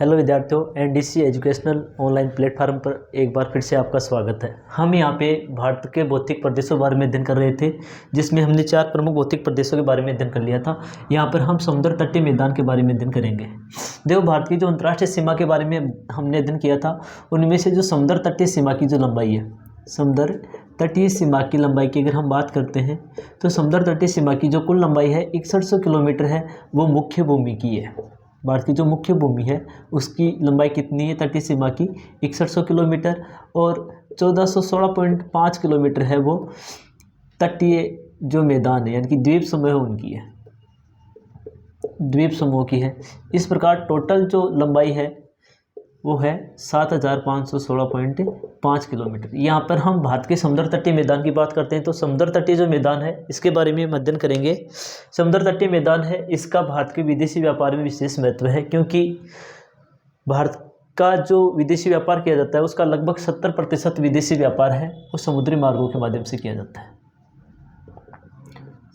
Hello विद्यार्थियों, NDC educational online platform पर एक बार फिर से आपका स्वागत है। हम यहाँ पे भारत के भौतिक प्रदेशों के बारे में अध्ययन कर रहे थे, जिसमें हमने 4 प्रमुख भौतिक प्रदेशों के बारे में अध्ययन कर लिया था। यहाँ पर हम समुद्र तटीय मैदान के बारे में अध्ययन करेंगे। देखो, भारत की जो अंतर्राष्ट्रीय सीमा के बारे में हमने अध्ययन किया था, उनमें से जो समुद्र तटीय सीमा की जो लंबाई है, समुद्र तटीय सीमा की लंबाई की अगर हम बात करते हैं तो समुद्र तटीय सीमा की जो कुल लंबाई है 6100 किलोमीटर है, वो मुख्य भूमि की है। भारत की जो मुख्य भूमि है उसकी लंबाई कितनी है तटीय सीमा की? 6100 किलोमीटर। और 1416.5 किलोमीटर है वो तटीय जो मैदान है, यानी कि द्वीप समूह उनकी है, द्वीप समूह की है। इस प्रकार टोटल जो लंबाई है वो है 7516.5 किलोमीटर। यहाँ पर हम भारत के समुद्र तटीय मैदान की बात करते हैं तो समुद्र तटीय जो मैदान है इसके बारे में हम अध्ययन करेंगे। समुद्र तटीय मैदान है, इसका भारत के विदेशी व्यापार में विशेष महत्व है, क्योंकि भारत का जो विदेशी व्यापार किया जाता है उसका लगभग 70% विदेशी व्यापार है वो समुद्री मार्गों के माध्यम से किया जाता है।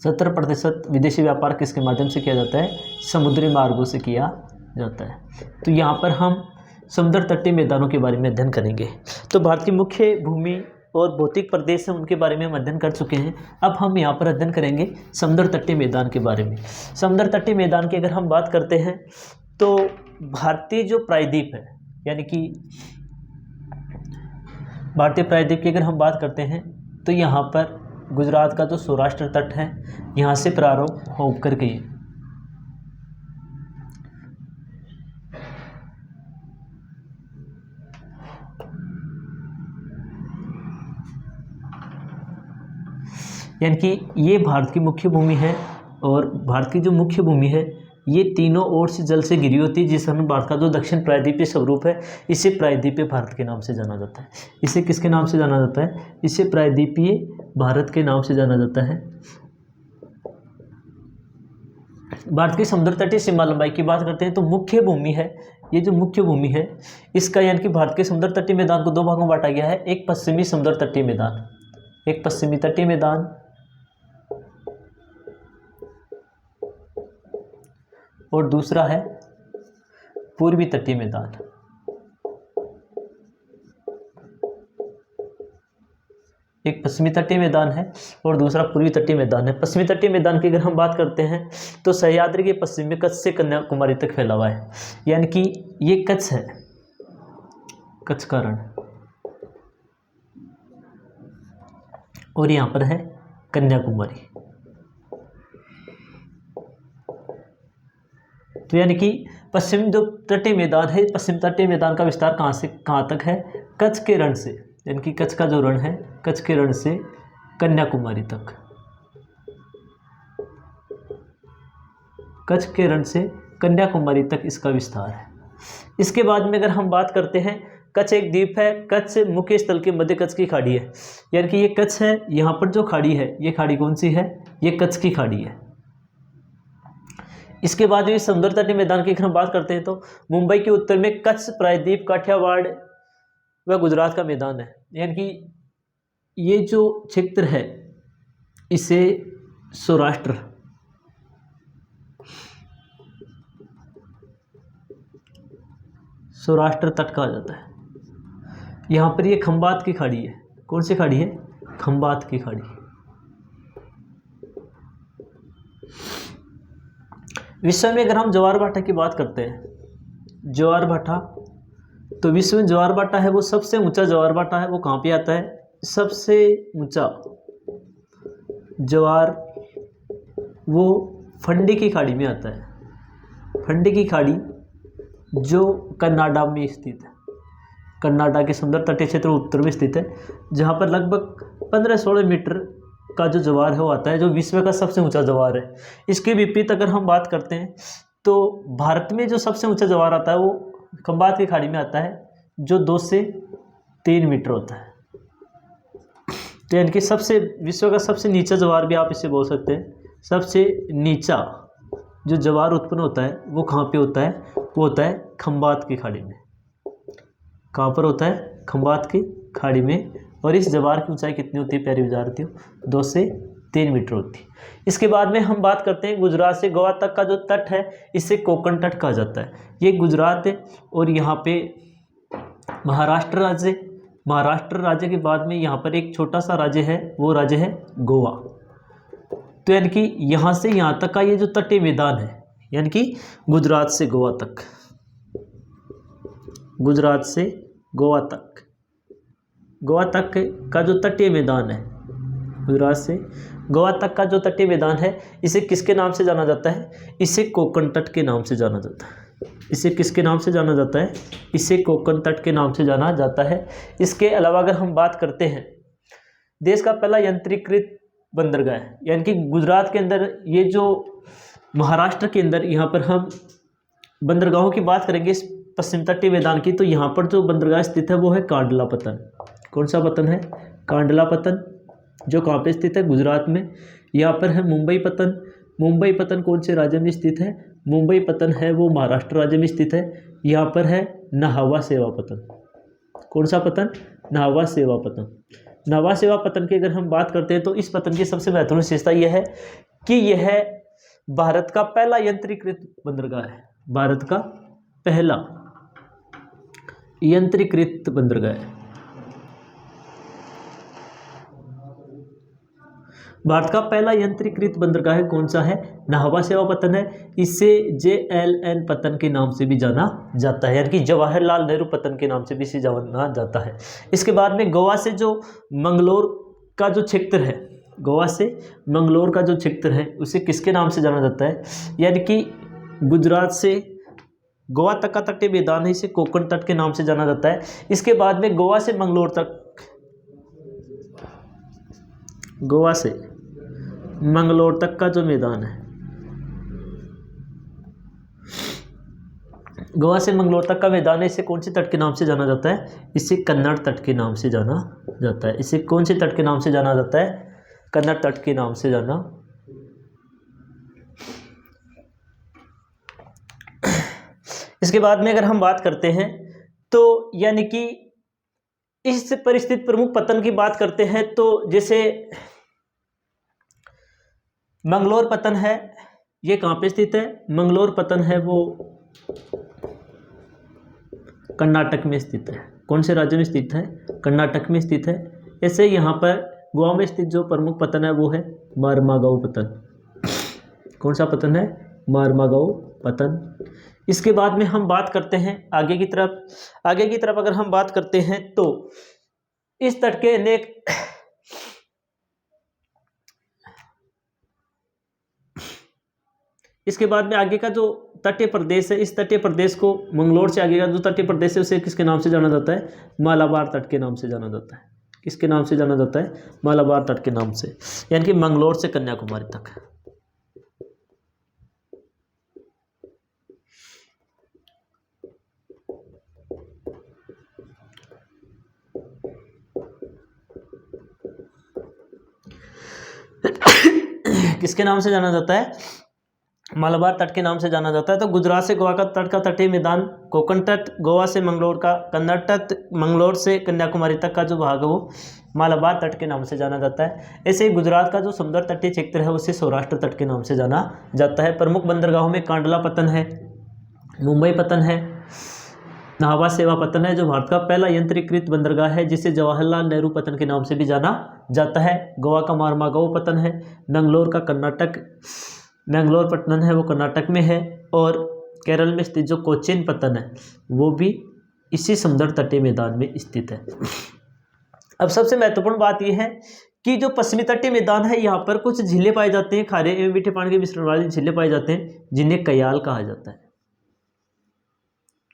70% विदेशी व्यापार किसके माध्यम से किया जाता है? समुद्री मार्गों से किया जाता है। तो यहाँ पर हम समुद्र तटीय मैदानों के बारे में अध्ययन करेंगे। तो भारत की मुख्य भूमि और भौतिक प्रदेश हैं उनके बारे में हम अध्ययन कर चुके हैं। अब हम यहाँ पर अध्ययन करेंगे समुद्र तटीय मैदान के बारे में। समुद्र तटीय मैदान की अगर हम बात करते हैं तो भारतीय जो प्रायद्वीप है, यानी कि भारतीय प्रायद्वीप की अगर हम बात करते हैं तो यहाँ पर गुजरात का जो सौराष्ट्र तट है, यहाँ से प्रारंभ होकर गई, यानी कि ये भारत की मुख्य भूमि है। और भारत की जो मुख्य भूमि है ये तीनों ओर से जल से घिरी होती है, जिस समय भारत का जो दक्षिण प्रायद्वीपीय स्वरूप है इसे प्रायद्वीपीय भारत के नाम से जाना जाता है। इसे किसके नाम से जाना जाता है? इसे प्रायद्वीपीय भारत के नाम से जाना जाता है। भारत की समुद्र तटीय सीमा लंबाई की बात करते हैं तो मुख्य भूमि है, ये जो मुख्य भूमि है इसका, यानी कि भारत के समुद्र तटीय मैदान को 2 भागों में बांटा गया है। एक पश्चिमी समुद्र तटीय मैदान, एक पश्चिमी तटीय मैदान और दूसरा है पूर्वी तटीय मैदान। एक पश्चिमी तटीय मैदान है और दूसरा पूर्वी तटीय मैदान है। पश्चिमी तटीय मैदान की अगर हम बात करते हैं तो सह्याद्री के पश्चिम में कच्छ से कन्याकुमारी तक फैला हुआ है, यानी कि ये कच्छ है, कच्छ का रण, और यहाँ पर है कन्याकुमारी। तो यानी कि पश्चिम जो तटीय मैदान है, पश्चिम तटीय मैदान का विस्तार कहाँ से कहाँ तक है? कच्छ के रण से, यानी कि कच्छ का जो रण है, कच्छ के रण से कन्याकुमारी तक, कच्छ के रण से कन्याकुमारी तक इसका विस्तार है। इसके बाद में अगर हम बात करते हैं, कच्छ एक द्वीप है, कच्छ मुख्य स्थल के मध्य कच्छ की खाड़ी है, यानी कि ये कच्छ है, यहाँ पर जो खाड़ी है ये खाड़ी कौन सी है? ये कच्छ की खाड़ी है। इसके बाद में समुद्र तटीय मैदान की अगर हम बात करते हैं तो मुंबई के उत्तर में कच्छ, प्रायद्वीप, काठियावाड़ व गुजरात का मैदान है, यानी कि ये जो क्षेत्र है इसे सौराष्ट्र तट कहा जाता है। यहाँ पर ये खंबात की खाड़ी है। कौन सी खाड़ी है? खंबात की खाड़ी। विश्व में अगर हम ज्वार भाटा की बात करते हैं, ज्वार भाटा, तो विश्व में ज्वार भाटा है वो सबसे ऊंचा ज्वार भाटा है, वो कहाँ पे आता है? सबसे ऊंचा ज्वार वो फंडी की खाड़ी में आता है। फंडी की खाड़ी जो कनाडा में स्थित है, कनाडा के समुद्र तटीय क्षेत्र उत्तर में स्थित है, जहाँ पर लगभग 15-16 मीटर का जो ज्वार है वो आता है, जो विश्व का सबसे ऊंचा ज्वार है। इसके विपरीत अगर हम बात करते हैं तो भारत में जो सबसे ऊंचा ज्वार आता है वो खंबात की खाड़ी में आता है, जो 2 से 3 मीटर होता है। तो यानी कि सबसे विश्व का सबसे नीचा ज्वार भी आप इसे बोल सकते हैं। सबसे नीचा जो ज्वार उत्पन्न होता है वो कहाँ पे होता है? वो होता है खंबात की खाड़ी में। कहाँ पर होता है? खंबात की खाड़ी में। और इस ज्वार की ऊंचाई कितनी होती है प्यारे विद्यार्थियों? 2 से 3 मीटर होती है। इसके बाद में हम बात करते हैं गुजरात से गोवा तक का जो तट है इसे कोंकण तट कहा जाता है। ये गुजरात है और यहाँ पे महाराष्ट्र राज्य, महाराष्ट्र राज्य के बाद में यहाँ पर एक छोटा सा राज्य है, वो राज्य है गोवा। तो यानी कि यहाँ से यहाँ तक का ये जो तटीय मैदान है, यानी कि गुजरात से गोवा तक, गुजरात से गोवा तक, गोवा तक का जो तटीय मैदान है, गुजरात से गोवा तक का जो तटीय मैदान है, इसे किसके नाम से जाना जाता है? इसे कोंकण तट के नाम से जाना जाता है। इसे किसके नाम से जाना जाता है? इसे कोंकण तट के नाम से जाना जाता है। इसके अलावा अगर हम बात करते हैं देश का पहला यंत्रीकृत बंदरगाह, यानी कि गुजरात के अंदर, ये जो महाराष्ट्र के अंदर यहाँ पर हम बंदरगाहों की बात करेंगे इस पश्चिम तटीय मैदान की, तो यहाँ पर जो बंदरगाह स्थित है वो है कांडलापतन। कौन सा पतन है? कांडलापतन, जो कहाँ पे स्थित है? गुजरात में। यहाँ पर है मुंबई पतन। मुंबई पतन कौन से राज्य में स्थित है? मुंबई पतन है वो महाराष्ट्र राज्य में स्थित है। यहाँ पर है नाहवा सेवा पतन। कौन सा पतन? नाहवा सेवा पतन। नाहवा सेवा पतन की अगर हम बात करते हैं तो इस पतन की सबसे महत्वपूर्ण विशेषता यह है कि यह भारत का पहला यंत्रीकृत बंदरगाह है। भारत का पहला यंत्रीकृत बंदरगाह है। भारत का पहला यंत्रीकृत बंदरगाह कौन सा है? नाहवा सेवा पतन है। इसे JLN पतन के नाम से भी जाना जाता है, यानी कि जवाहरलाल नेहरू पतन के नाम से भी इसे जाना जाता है। इसके बाद में गोवा से जो मंगलोर का जो क्षेत्र है, गोवा से मंगलोर का जो क्षेत्र है उसे किसके नाम से जाना जाता है? यानी कि गुजरात से गोवा तक का तटीय मैदान है, इसे कोंकण तट के नाम से जाना जाता है। इसके बाद में गोवा से मंगलोर तक, गोवा से मंगलोर तक का जो मैदान है, गोवा से मंगलोर तक का मैदान है, इसे कौन से तट के नाम से जाना जाता है? इसे कन्नड़ तट के नाम से जाना जाता है। इसे कौन से तट के नाम से जाना जाता है? कन्नड़ तट के नाम से जाना। इसके बाद में अगर हम बात करते हैं तो यानी कि इस पर स्थित प्रमुख पतन की बात करते हैं तो जैसे मंगलोर पतन है, ये कहाँ पे स्थित है? मंगलोर पतन है वो कर्नाटक में स्थित है। कौन से राज्य में स्थित है? कर्नाटक में स्थित है। ऐसे यहाँ पर गोवा में स्थित जो प्रमुख पतन है वो है मार्मागांव पतन। कौन सा पतन है? मार्मागांव पतन। इसके बाद में हम बात करते हैं आगे की तरफ। आगे की तरफ अगर हम बात करते हैं तो इस तट के अनेक इसके बाद में आगे का जो तटीय प्रदेश है, इस तटीय प्रदेश को मंगलोर से आगे का जो तटीय प्रदेश है उसे किसके नाम से जाना जाता है? मालाबार तट के नाम से जाना जाता है। किसके नाम से जाना जाता है? मालाबार तट के नाम से, यानी कि मंगलोर से कन्याकुमारी तक। किसके नाम से जाना जाता है? मालाबार तट के नाम से जाना जाता है। तो गुजरात से गोवा का तट का तटीय मैदान कोंकण तट, गोवा से मंगलोर का कन्नड़ तट, मंगलोर से कन्याकुमारी तक का जो भाग है वो मालाबार तट के नाम से जाना जाता है। ऐसे ही गुजरात का जो सुंदर तटीय क्षेत्र है उसे सौराष्ट्र तट के नाम से जाना जाता है। प्रमुख बंदरगाहों में कांडला पतन है, मुंबई पतन है, नाहवा सेवा पतन है जो भारत का पहला यंत्रीकृत बंदरगाह है जिसे जवाहरलाल नेहरू पतन के नाम से भी जाना जाता है। गोवा का मार्मागांव पतन है, मंगलोर का कर्नाटक, मैंगलोर पतन है वो कर्नाटक में है, और केरल में स्थित जो कोचीन पतन है वो भी इसी सुंदर तटीय मैदान में स्थित है। अब सबसे महत्वपूर्ण बात यह है कि जो पश्चिमी तटीय मैदान है यहाँ पर कुछ झीलें पाए जाते हैं, खारे एवं मीठे पानी के मिश्रण वाली झीलें पाए जाते हैं जिन्हें कयाल कहा जाता है।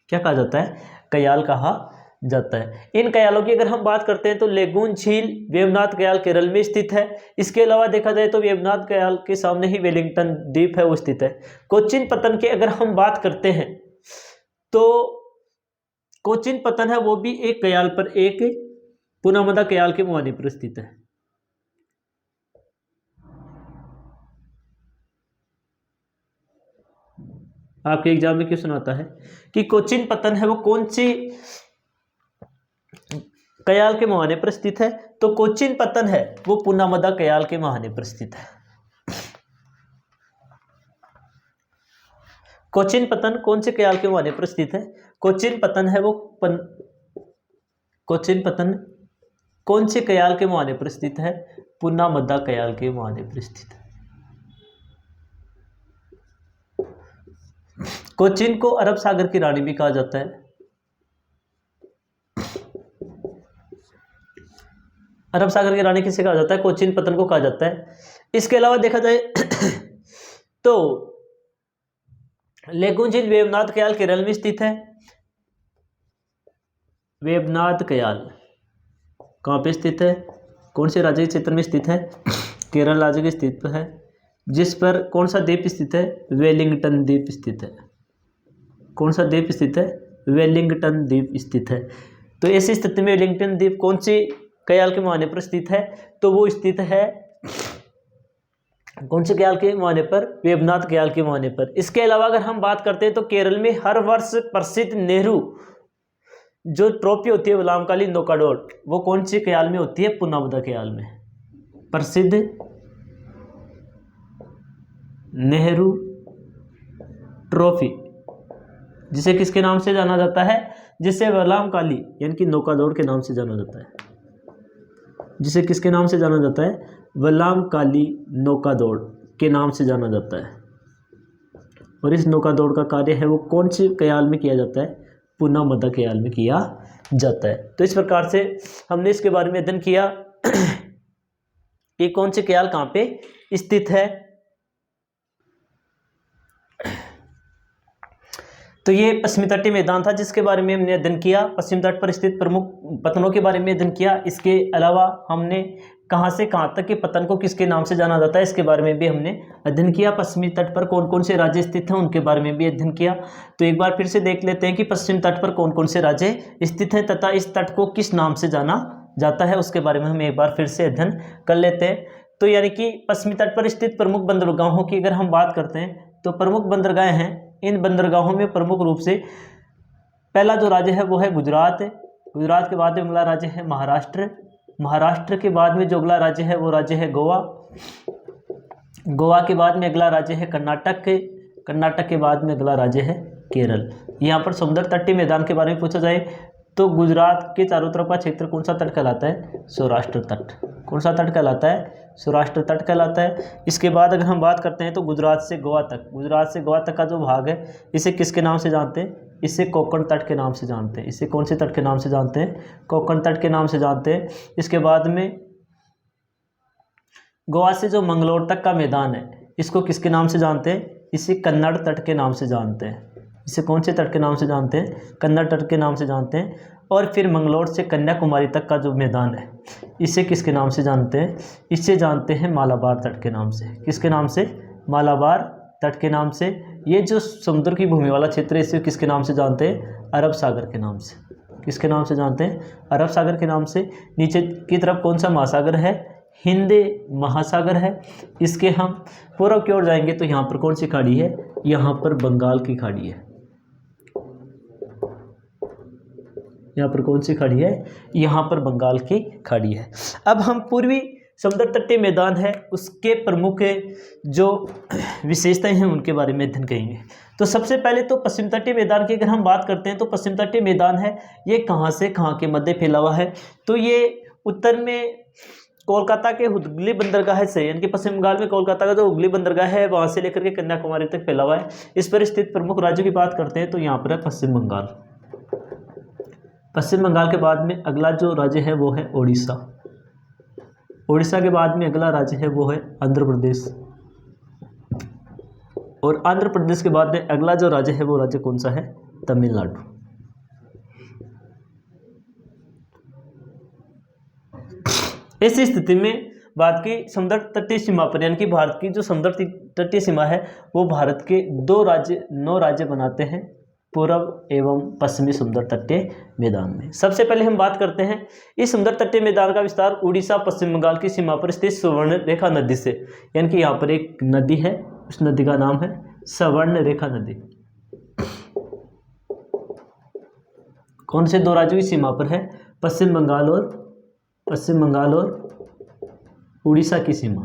क्या कहा जाता है? कयाल कहा जाता है। इन कयालों की अगर हम बात करते हैं तो लेगून झील वेवनाथ कयाल केरल में स्थित है। इसके अलावा देखा जाए तो वेवनाथ कयाल के सामने ही वेलिंगटन द्वीप है वो स्थित है। कोचीन पतन की अगर हम बात करते हैं तो कोचीन पतन है वो भी एक कयाल पर, एक पुनामदा कयाल के मुहाने पर स्थित है। आपके एग्जाम में क्वेश्चन आता है कि कोचीन पतन है वो कौन सी कयाल के मुहाने पर स्थित है? तो कोचीन पत्तन है वो पुन्नामदा कयाल के मुहाने पर स्थित है। कोचीन पत्तन कौन से कयाल के मुहाने पर स्थित है? कोचीन पत्तन है वो कोचीन पत्तन कौन से कयाल के मुहाने पर स्थित है? पुन्नामदा कयाल के मुहाने पर स्थित है। कोचीन को अरब सागर की रानी भी कहा जाता है। अरब सागर की रानी किसे कहा जाता है? कोचीन पत्तन को कहा जाता है। इसके अलावा देखा जाए तो लेगुंजिन वेवनाथ कयाल केरल में स्थित है। वेवनाथ कयाल कहाँ पे स्थित है? कौन से राज्य के क्षेत्र में स्थित है? केरल राज्य के स्थित है, जिस पर कौन सा द्वीप स्थित है? वेलिंगटन द्वीप स्थित है। कौन सा द्वीप स्थित है? वेलिंगटन द्वीप स्थित है। तो ऐसी स्थिति में वेलिंगटन द्वीप कौन सी कयाल के मुहाने पर स्थित है? तो वो स्थित है कौन से कयाल के मुहाने पर? वेवनाथ कयाल के मुहाने पर। इसके अलावा अगर हम बात करते हैं तो केरल में हर वर्ष प्रसिद्ध नेहरू जो ट्रॉफी होती है वलामकाली नौकादौड़, वो कौन सी कयाल में होती है? पुन्नामदा कयाल में। प्रसिद्ध नेहरू ट्रॉफी जिसे किसके नाम से जाना जाता है? जिसे वलामकाली यानी कि नौकादौड़ के नाम से जाना जाता है। जिसे किसके नाम से जाना जाता है? वलामकाली नौकादौड़ के नाम से जाना जाता है। और इस नौकादौड़ का कार्य है वो कौन से कयाल में किया जाता है? पुन्नामदा कयाल में किया जाता है। तो इस प्रकार से हमने इसके बारे में अध्ययन किया कि कौन से कयाल कहाँ पे स्थित है। तो ये पश्चिमी तटीय मैदान था जिसके बारे में हमने अध्ययन किया। पश्चिम तट पर स्थित प्रमुख पत्तनों के बारे में अध्ययन किया। इसके अलावा हमने कहाँ से कहाँ तक के पत्तन को किसके नाम से जाना जाता है इसके बारे में भी हमने अध्ययन किया। पश्चिमी तट पर कौन कौन से राज्य स्थित हैं उनके बारे में भी अध्ययन किया। तो एक बार फिर से देख लेते हैं कि पश्चिम तट पर कौन कौन से राज्य स्थित हैं तथा इस तट को किस नाम से जाना जाता है उसके बारे में हम एक बार फिर से अध्ययन कर लेते हैं। तो यानी कि पश्चिमी तट पर स्थित प्रमुख बंदरगाहों की अगर हम बात करते हैं तो प्रमुख बंदरगाहें हैं। इन बंदरगाहों में प्रमुख रूप से पहला जो राज्य है वो है गुजरात। गुजरात के बाद में अगला राज्य है महाराष्ट्र। महाराष्ट्र के बाद में जो अगला राज्य है वो राज्य है गोवा। गोवा के बाद में अगला राज्य है कर्नाटक। कर्नाटक के बाद में अगला राज्य है केरल। यहाँ पर समुद्र तटीय मैदान के बारे में पूछा जाए तो गुजरात के चारों तरफ का क्षेत्र कौन सा तट कहलाता है? सौराष्ट्र तट। कौन सा तट कहलाता है? सौराष्ट्र तट कहलाता है। इसके बाद अगर हम बात करते हैं तो गुजरात से गोवा तक, गुजरात से गोवा तक का जो भाग है इसे किसके नाम से जानते हैं? इसे कोंकण तट के नाम से जानते हैं। इसे कौन से तट के नाम से जानते हैं? कोंकण तट के नाम से जानते हैं। इसके बाद में गोवा से जो मंगलोर तक का मैदान है इसको किसके नाम से जानते हैं? इसे कन्नड़ तट के नाम से जानते हैं। इसे कौन से तट के नाम से जानते हैं? कन्नड़ तट के नाम से जानते हैं। और फिर मंगलोर से कन्याकुमारी तक का जो मैदान है इसे किसके नाम से जानते हैं? इसे जानते हैं मालाबार तट के नाम से। किसके नाम से? मालाबार तट के नाम से। ये जो समुद्र की भूमि वाला क्षेत्र है इसे किसके नाम से जानते हैं? अरब सागर के नाम से। किसके नाम से जानते हैं? अरब सागर के नाम से। नीचे की तरफ कौन सा महासागर है? हिंद महासागर है। इसके हम पूर्व की ओर जाएंगे तो यहाँ पर कौन सी खाड़ी है? यहाँ पर बंगाल की खाड़ी है। यहाँ पर कौन सी खाड़ी है? यहाँ पर बंगाल की खाड़ी है। अब हम पूर्वी समुद्र तटीय मैदान है उसके प्रमुख जो विशेषताएं हैं उनके बारे में अध्ययन करेंगे। तो सबसे पहले तो पश्चिम तटीय मैदान की अगर हम बात करते हैं तो पश्चिम तटीय मैदान है ये कहाँ से कहाँ के मध्य फैला हुआ है? तो ये उत्तर में कोलकाता के हुगली बंदरगाह से यानी कि पश्चिम बंगाल में कोलकाता का जो हुगली बंदरगाह है वहाँ से लेकर के कन्याकुमारी तक फैला हुआ है। इस पर स्थित प्रमुख राज्यों की बात करते हैं तो यहाँ पर है पश्चिम बंगाल। पश्चिम बंगाल के बाद में अगला जो राज्य है वो है ओडिशा। ओडिशा के बाद में अगला राज्य है वो है आंध्र प्रदेश। और आंध्र प्रदेश के बाद में अगला जो राज्य है वो राज्य कौन सा है? तमिलनाडु। ऐसी स्थिति में भारत की समुद्र तटीय सीमा पर यानी कि भारत की जो समुद्र तटीय सीमा है वो भारत के 9 राज्य बनाते हैं पूर्व एवं पश्चिमी समुद्र तटीय मैदान में। सबसे पहले हम बात करते हैं इस समुद्र तटीय मैदान का विस्तार उड़ीसा पश्चिम बंगाल की सीमा पर स्थित स्वर्ण रेखा नदी से यानी कि यहाँ पर एक नदी है उस नदी का नाम है स्वर्ण रेखा नदी। कौन से 2 राज्यों की सीमा पर है? पश्चिम बंगाल और पश्चिम बंगाल और उड़ीसा की सीमा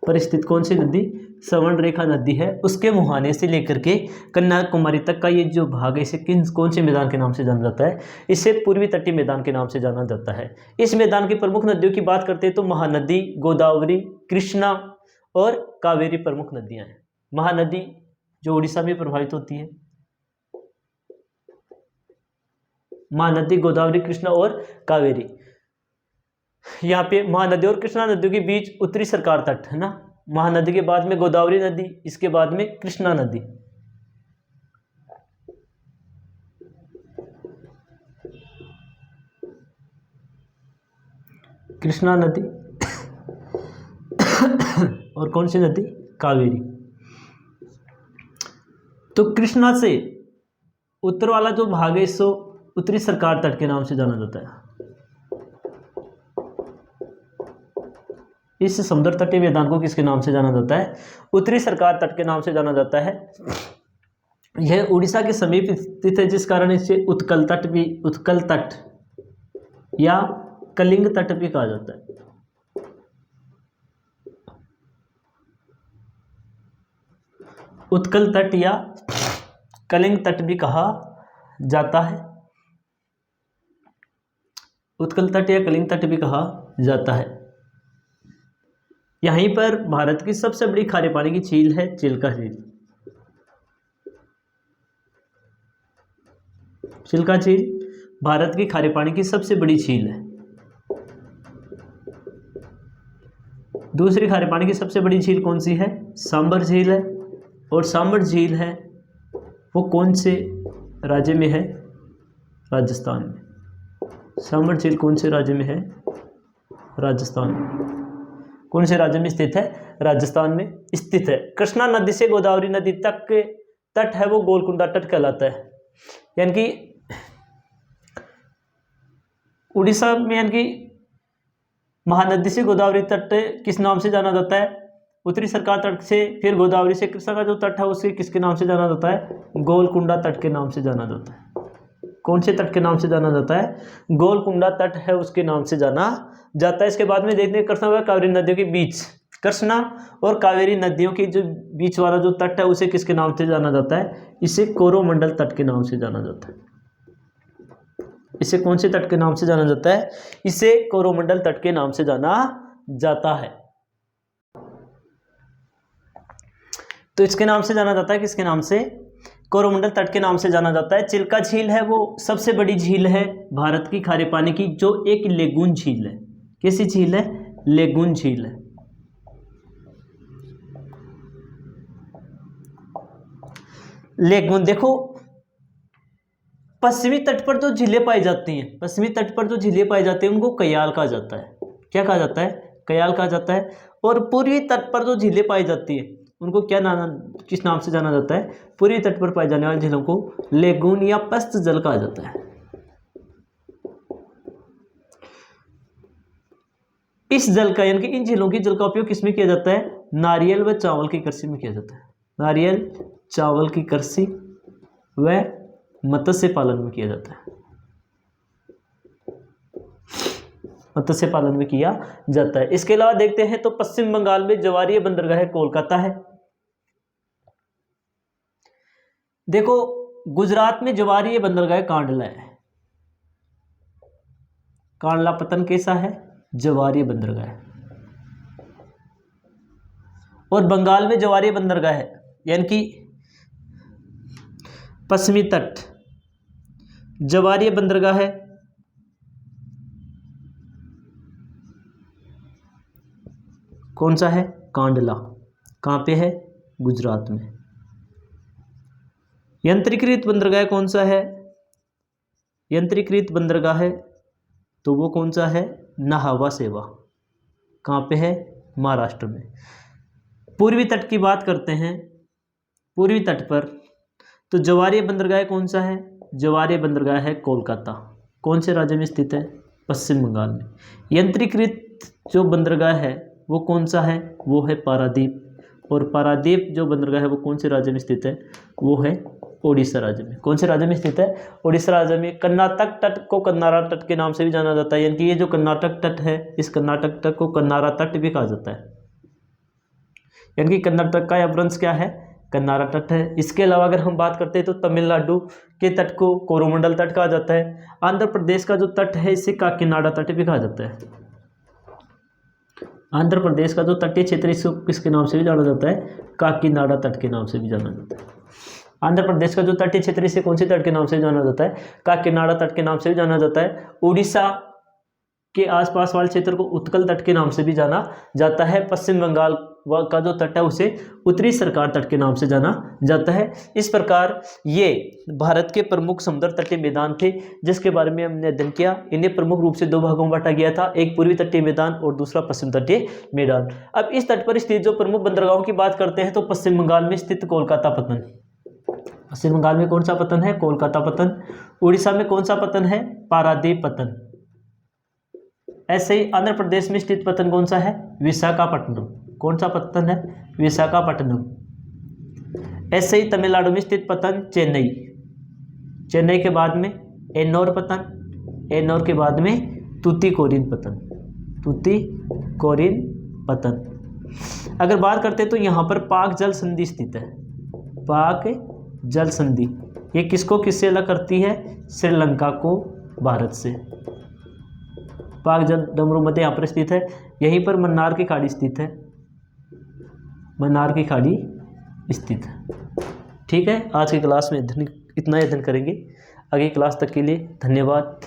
पर स्थित कौन सी नदी? सवर्ण रेखा नदी है। उसके मुहाने से लेकर के कन्याकुमारी तक का ये जो भाग है इसे कौन से मैदान के नाम से जाना जाता है? इसे पूर्वी तटीय मैदान के नाम से जाना जाता है। इस मैदान की प्रमुख नदियों की बात करते हैं तो महानदी, गोदावरी, कृष्णा और कावेरी प्रमुख नदियां हैं। महानदी जो उड़ीसा में प्रभावित होती है, महानदी, गोदावरी, कृष्णा और कावेरी। यहाँ पे महानदी और कृष्णा नदियों के बीच उत्तरी सरकार तट है ना। महानदी के बाद में गोदावरी नदी, इसके बाद में कृष्णा नदी। कृष्णा नदी और कौन सी नदी? कावेरी। तो कृष्णा से उत्तर वाला जो भाग है इसको उत्तरी सरकार तट के नाम से जाना जाता है। इस समुद्र तटीय मैदान को किसके नाम से जाना जाता है? उत्तरी सरकार तट के नाम से जाना जाता है। यह उड़ीसा के समीप स्थित है जिस कारण इसे उत्कल तट या कलिंग तट भी कहा जाता है। उत्कल तट या कलिंग तट भी कहा जाता है। उत्कल तट या कलिंग तट भी कहा जाता है। यहीं पर भारत की सबसे बड़ी खारे पानी की झील है चिल्का झील। चिल्का झील भारत की खारे पानी की सबसे बड़ी झील है। दूसरी खारे पानी की सबसे बड़ी झील कौन सी है? सांबर झील है। और सांबर झील है वो कौन से राज्य में है? राजस्थान में। सांबर झील कौन से राज्य में है? राजस्थान में। कौन से राज्य में स्थित है? राजस्थान में स्थित है। कृष्णा नदी से गोदावरी नदी तक के तट है वो गोलकुंडा तट कहलाता है। यानी कि उड़ीसा में यानी कि महानदी से गोदावरी तट किस नाम से जाना जाता है? उत्तरी सरकार तट से। फिर गोदावरी से कृष्णा का जो तट है उसे किसके नाम से जाना जाता है? गोलकुंडा तट के नाम से जाना जाता है। कौन से तट के नाम से जाना जाता है? गोलकुंडा तट है उसके नाम से जाना जाता है। इसके बाद में देखते हैं कृष्णा व कावेरी नदियों के बीच, कृष्णा और कावेरी नदियों के जो बीच वाला जो तट है उसे किसके नाम से जाना जाता है? इसे कोरोमंडल तट के नाम से जाना जाता है। इसे कौन से तट के नाम से जाना जाता है? इसे कोरोमंडल तट के नाम से जाना जाता है। तो इसके नाम से जाना जाता है, किसके नाम से? कोरोमंडल तट के नाम से जाना जाता है। चिल्का झील है वो सबसे बड़ी झील है भारत की खारे पानी की, जो एक लेगून झील है। कैसी झील है? लेगून झील है। लेगून देखो, पश्चिमी तट पर जो झीलें पाई जाती हैं, पश्चिमी तट पर जो झीलें पाई जाती हैं उनको कयाल कहा जाता है। क्या कहा जाता है? कयाल कहा जाता है। और पूर्वी तट पर जो झीलें पाई जाती हैं उनको किस नाम से जाना जाता है? पूर्वी तट पर पाई जाने वाली झीलों को लेगून या पस्त जल कहा जाता है। इस जल का यानी कि इन झीलों की जल का उपयोग किसमें किया जाता है? नारियल व चावल की कृषि में किया जाता है। नारियल, चावल की कृषि व मत्स्य पालन में किया जाता है। मत्स्य पालन में किया जाता है। इसके अलावा देखते हैं तो पश्चिम बंगाल में जवारीय बंदरगाह कोलकाता है। देखो, गुजरात में जवारीय बंदरगाह कांडला है। कांडला पत्तन कैसा है? जवारीय बंदरगाह है। और बंगाल में जवारीय बंदरगाह है यानी कि पश्चिमी तट जवारीय बंदरगाह है। कौन सा है? कांडला। कहाँ पे है? गुजरात में। यंत्रीकृत बंदरगाह कौन सा है? यंत्रीकृत बंदरगाह है तो वो कौन सा है? नाहवा सेवा। कहाँ पे है? महाराष्ट्र में। पूर्वी तट की बात करते हैं, पूर्वी तट पर तो जवारीय बंदरगाह कौन सा है? जवारीय बंदरगाह है कोलकाता। कौन से राज्य में स्थित है? पश्चिम बंगाल में। यंत्रीकृत जो बंदरगाह है वो कौन सा है? वो है पारादीप। और पारादीप जो बंदरगाह है वो कौन से राज्य में स्थित है? वो है ओडिशा राज्य में। कौन से राज्य में स्थित है? ओडिशा राज्य में। कर्नाटक तट को कन्नारा तट के नाम से भी जाना जाता है, यानी कि ये जो कर्नाटक तट है, इस कर्नाटक तट को कन्नारा तट भी कहा जाता है, यानी कि कर्नाटक का अपभ्रंश क्या है? कन्नारा तट है। इसके अलावा अगर हम बात करते हैं तो तमिलनाडु के तट को कोरोमंडल तट कहा जाता है। आंध्र प्रदेश का जो तट है इसे काकीनाडा तट भी कहा जाता है। आंध्र प्रदेश का जो तटीय क्षेत्र इसको किसके नाम से भी जाना जाता है? काकीनाडा तट के नाम से भी जाना जाता है। आंध्र प्रदेश का जो तटीय क्षेत्र इसे कौन से तट के नाम से जाना जाता है? काकीनाडा तट के नाम से भी जाना जाता है। उड़ीसा के आसपास वाले क्षेत्र को उत्कल तट के नाम से भी जाना जाता है। पश्चिम बंगाल का जो तट है उसे उत्तरी सरकार तट के नाम से जाना जाता है। इस प्रकार ये भारत के प्रमुख समुद्र तटीय मैदान थे जिसके बारे में हमने अध्ययन किया। इन्हें प्रमुख रूप से दो भागों में बांटा गया था, एक पूर्वी तटीय मैदान और दूसरा पश्चिम तटीय मैदान। अब इस तट पर स्थित जो प्रमुख बंदरगाहों की बात करते हैं तो पश्चिम बंगाल में स्थित कोलकाता पत्तन। पश्चिम बंगाल में कौन सा पत्तन है? कोलकाता पत्तन। उड़ीसा में कौन सा पत्तन है? पारादीप पत्तन। ऐसे ही आंध्र प्रदेश में स्थित पत्तन कौन सा है? विशाखापट्टनम। कौन सा पत्तन है? विशाखापट्टनम। ऐसे ही तमिलनाडु में स्थित पत्तन चेन्नई। चेन्नई के बाद में एन्नौर पत्तन, एन्नौर के बाद में तूतीकोरिन पत्तन, तूतीकोरिन पत्तन। अगर बात करते हैं तो यहाँ पर पाक जल संधि स्थित है। पाक जल संधि ये किसको किससे अलग करती है? श्रीलंका को भारत से। पाक जल डमरू मध्य यहाँ पर स्थित है। यहीं पर मन्नार की खाड़ी स्थित है, मन्नार की खाड़ी स्थित है। ठीक है, आज की क्लास में इतना ही अध्ययन करेंगे। अगली क्लास तक के लिए धन्यवाद।